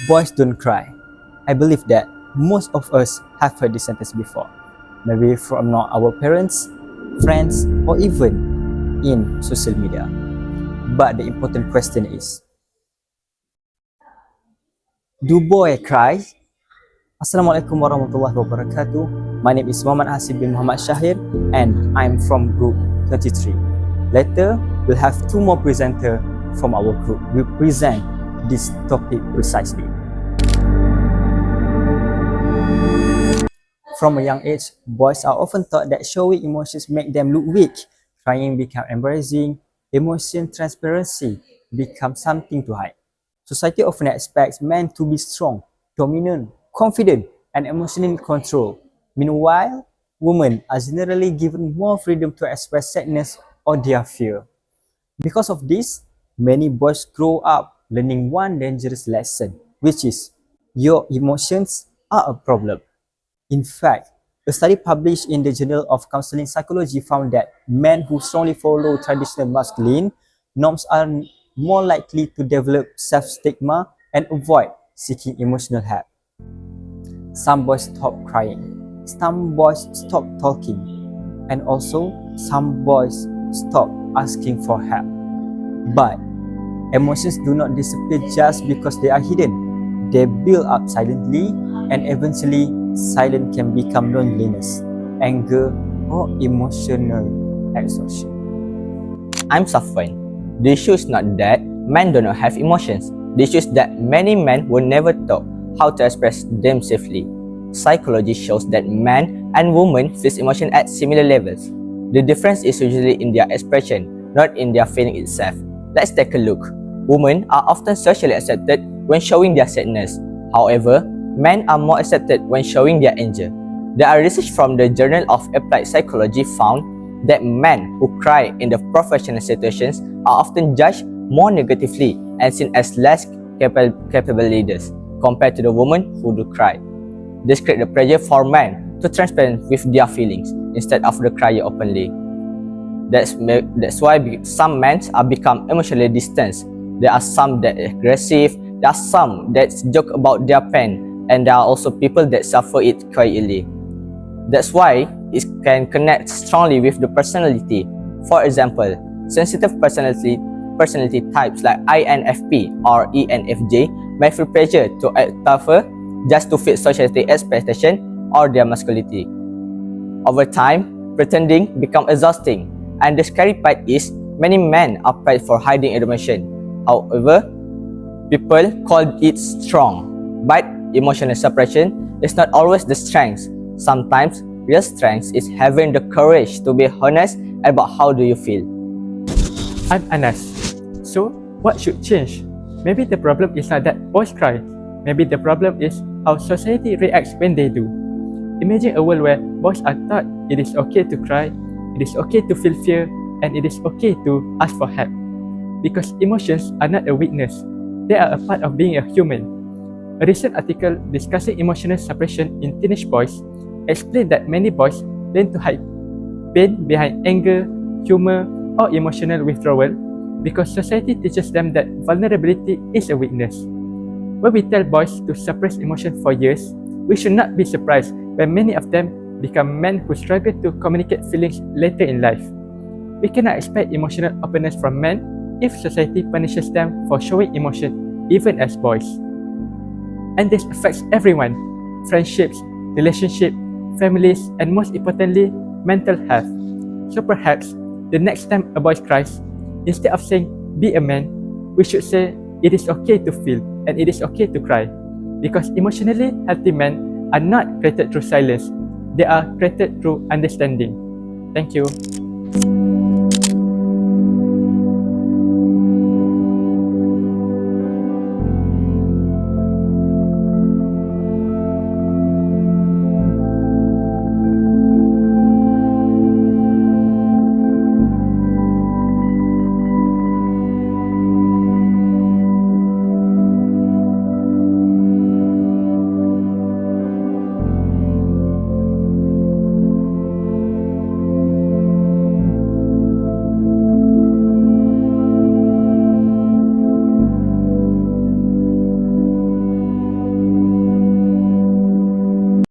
Boys don't cry. I believe that most of us have heard this sentence before, maybe from not our parents, friends, or even in social media. But the important question is, do boys cry? Assalamualaikum warahmatullahi wabarakatuh. My name is Muhammad Hasib bin Muhammad Shahir and I'm from group 23. Later, we'll have two more presenters from our group will present this topic precisely. From a young age, boys are often taught that showing emotions make them look weak. Crying becomes embarrassing. Emotion transparency becomes something to hide. Society often expects men to be strong, dominant, confident, and emotionally controlled. Meanwhile, women are generally given more freedom to express sadness or their fear. Because of this, many boys grow up learning one dangerous lesson, which is your emotions are a problem. In fact, a study published in the Journal of Counseling Psychology found that men who strongly follow traditional masculine norms are more likely to develop self-stigma and avoid seeking emotional help. Some boys stop crying, some boys stop talking, and also some boys stop asking for help. But emotions do not disappear just because they are hidden. They build up silently, and eventually silence can become loneliness, anger, or emotional exhaustion. I'm suffering. The issue is not that men do not have emotions. The issue is that many men were never taught how to express them safely. Psychology shows that men and women feel emotion at similar levels. The difference is usually in their expression, not in their feeling itself. Let's take a look. Women are often socially accepted when showing their sadness. However, men are more accepted when showing their anger. There are research from the Journal of Applied Psychology found that men who cry in the professional situations are often judged more negatively and seen as less capable leaders compared to the women who do cry. This creates the pressure for men to transparent with their feelings instead of the cry openly. That's why some men are become emotionally distant. There are some that are aggressive, there are some that joke about their pain, and there are also people that suffer it quietly. That's why it can connect strongly with the personality. For example, sensitive personality types like INFP or ENFJ may feel pressure to act tougher just to fit society expectation or their masculinity. Over time, pretending becomes exhausting, and the scary part is many men are praised for hiding emotion. However, people call it strong, but emotional suppression is not always the strength. Sometimes, real strength is having the courage to be honest about how do you feel. I'm Anas. So, what should change? Maybe the problem is not that boys cry. Maybe the problem is how society reacts when they do. Imagine a world where boys are taught it is okay to cry, it is okay to feel fear, and it is okay to ask for help. Because emotions are not a weakness, they are a part of being a human. A recent article discussing emotional suppression in teenage boys explained that many boys learn to hide pain behind anger, humor, or emotional withdrawal because society teaches them that vulnerability is a weakness. When we tell boys to suppress emotion for years, we should not be surprised when many of them become men who struggle to communicate feelings later in life. We cannot expect emotional openness from men if society punishes them for showing emotion even as boys. And this affects everyone: friendships, relationships, families, and most importantly, mental health. So perhaps the next time a boy cries, instead of saying be a man, we should say it is okay to feel and it is okay to cry. Because emotionally healthy men are not created through silence, they are created through understanding. Thank you.